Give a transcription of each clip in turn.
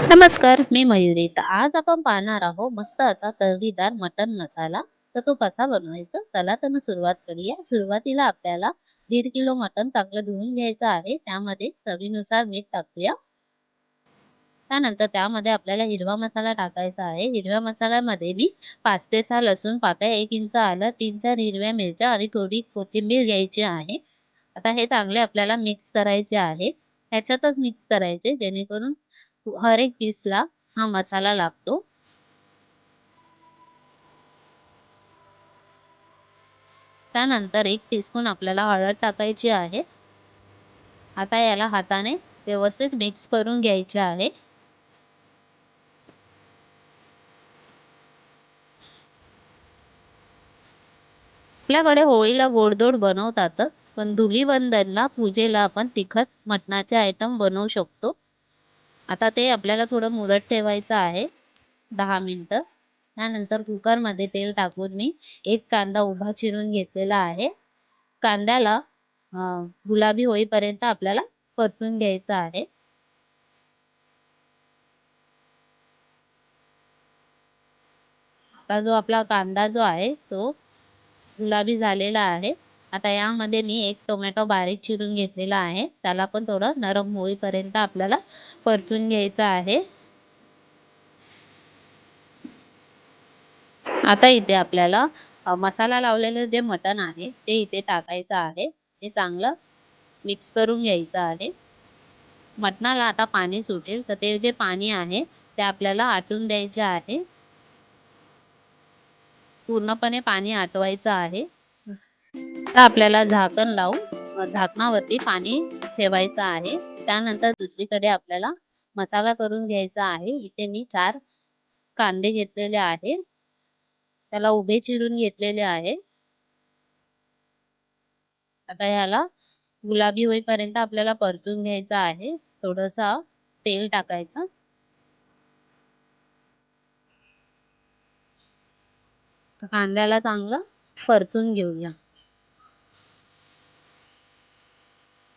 नमस्कार, मी मयुरी. तर आज आपण पाहणार आहोत मस्त असा तर्रीदार मटण मसाला. तर तो कसा बनवायचा? चला तर मग सुरुवात करूया. सुरुवातीला आपल्याला 1.5 किलो मटण चांगलं धुवून घ्यायचं आहे. त्यामध्ये चवीनुसार मीठ टाकूया. त्यानंतर त्यामध्ये आपल्याला हिरवा मसाला टाकायचा आहे. हिरव्या मसाल्यामध्ये मी 5 ते 6 लसूण पाकळ्या, 1 इंच आलं, 3-4 हिरव्या मिरच्या आणि थोडी कोथिंबीर घ्यायची आहे. आता हे चांगले आपल्याला मिक्स करायचे आहे. ह्याच्यातच मिक्स करायचे जेणेकरून हर एक पीसला हा मसाला लागतो. त्यानंतर 1 टीस्पून आपल्याला हळद टाकायची आहे. आता याला हाताने व्यवस्थित मिक्स करून घ्यायचे आहे. आपल्याकडे होळीला गोडधोड बनवतातच, पण धुलीवंदनला, पूजेला आपण तिखट मटणाचे आयटम बनवू शकतो. आता ते आपल्याला थोडं मुरत ठेवायचं आहे 10 मिनिटं. त्यानंतर कुकरमध्ये तेल टाकून मी 1 कांदा उभा चिरून घेतलेला आहे. कांद्याला गुलाबी होईपर्यंत आपल्याला परतून घ्यायचं आहे. आता जो आपला कांदा जो आहे तो गुलाबी झालेला आहे. आता यामध्ये मी 1 टोमॅटो बारीक चिरून घेतलेला आहे. त्याला पण थोडं नरम होईपर्यंत आपल्याला परतून घ्यायचं आहे. आता इथे आपल्याला मसाला लावलेलं जे मटण आहे ते इथे टाकायचं आहे. ते चांगलं मिक्स करून घ्यायचं आहे. मटणाला आता पाणी सुटेल, तर ते जे पाणी आहे ते आपल्याला आटून द्यायचे आहे. पूर्णपणे पाणी आटवायचं आहे. आता आपल्याला झाकण लावून झाकणावरती पाणी ठेवायचं आहे. त्यानंतर दुसरीकडे आपल्याला मसाला करून घ्यायचा आहे. इथे मी 4 कांदे घेतलेले आहे. त्याला उभे चिरून घेतलेले आहे. आता ह्याला गुलाबी होईपर्यंत आपल्याला परतून घ्यायचं आहे. थोडंसं तेल टाकायचं. कांद्याला चांगलं परतून घेऊया.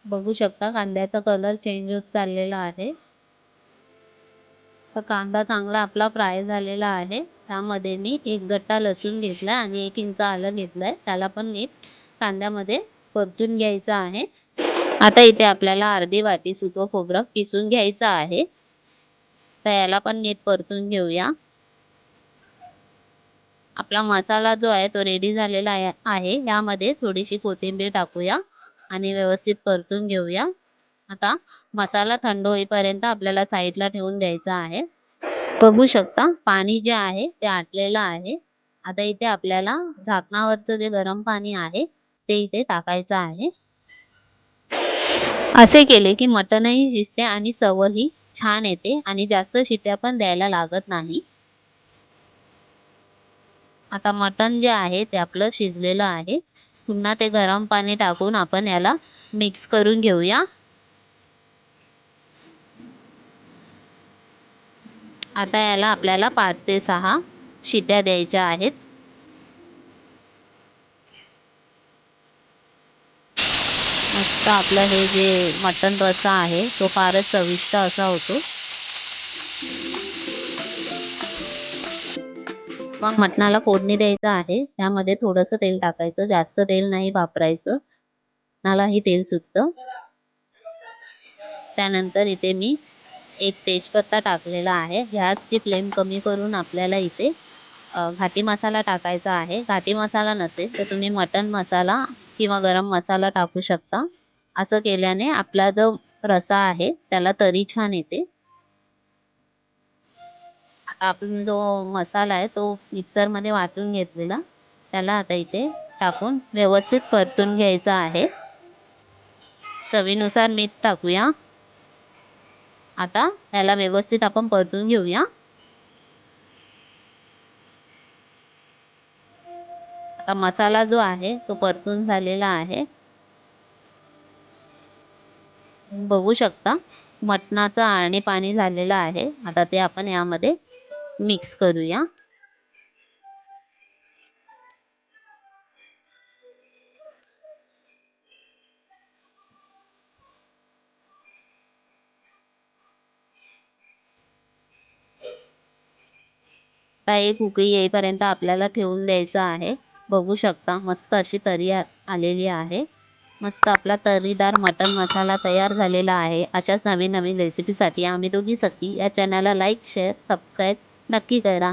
बघू शकता कांद्याचा कलर चेंज होत चाललेला आहे. तर कांदा चांगला आपला फ्राय झालेला आहे. त्यामध्ये मी 1 गड्डा लसूण घेतला आणि 1 इंच आलं घेतलंय. त्याला पण नीट कांद्यामध्ये परतून घ्यायचं आहे. आता इथे आपल्याला अर्धी वाटी सुकं खोबरं किसून घ्यायचं आहे. तर याला पण नीट परतून घेऊया. आपला मसाला जो आहे तो रेडी झालेला आहे. यामध्ये थोडीशी कोथिंबीर टाकूया आणि व्यवस्थित परतून घेऊया. आता मसाला थंड होईपर्यंत आपल्याला साईडला ठेवून द्यायचा आहे. बघू शकता पाणी जे आहे ते आटलेलं आहे. आता इथे आपल्याला झाकणावरचं जे गरम पाणी आहे ते इथे टाकायचं आहे. असे केले की मटणही शिजते आणि चवही छान येते आणि जास्त शिट्या पण द्यायला लागत नाही. आता मटण जे आहे ते आपलं शिजलेलं आहे. पुन्हा ते गरम पाणी टाकून आपण याला मिक्स करून घेऊया. आता याला आपल्याला 5 ते 6 शिट्या द्यायच्या आहेत. मस्त आपलं हे जे मटण रस्सा आहे तो फारच चविष्ट असा होतो. मग मटणाला फोडणी द्यायचं आहे. त्यामध्ये थोडंसं तेल टाकायचं. जास्त तेल नाही वापरायचं. मटणालाही तेल सुटतं. त्यानंतर इथे मी 1 तेजपत्ता टाकलेला आहे. गॅसची फ्लेम कमी करून आपल्याला इथे घाटी मसाला टाकायचा आहे. घाटी मसाला नसेल तर तुम्ही मटण मसाला किंवा गरम मसाला टाकू शकता. असं केल्याने आपला जो रस्सा आहे त्याला तरी छान येते. आपण जो मसाला आहे तो मिक्सरमध्ये वाटून घेतलेला त्याला आता इथे टाकून व्यवस्थित परतून घ्यायचा आहे. चवीनुसार मीठ टाकूया. आता याला व्यवस्थित आपण परतून घेऊया. आता मसाला जो आहे तो परतून झालेला आहे. बघू शकता मटणाचं आळणी पाणी झालेलं आहे. आता ते आपण यामध्ये मिक्स करूया. आता एक उकळी येईपर्यंत आपल्याला ठेवून द्यायचं आहे. बघू शकता मस्त अशी तर्री आलेली आहे. मस्त आपला तर्रीदार मटण मसाला तयार झालेला आहे. अशाच नवीन नवीन रेसिपीसाठी आम्ही दोघी सखी या चॅनलला लाईक शेअर सबस्क्राईब नक्की करा.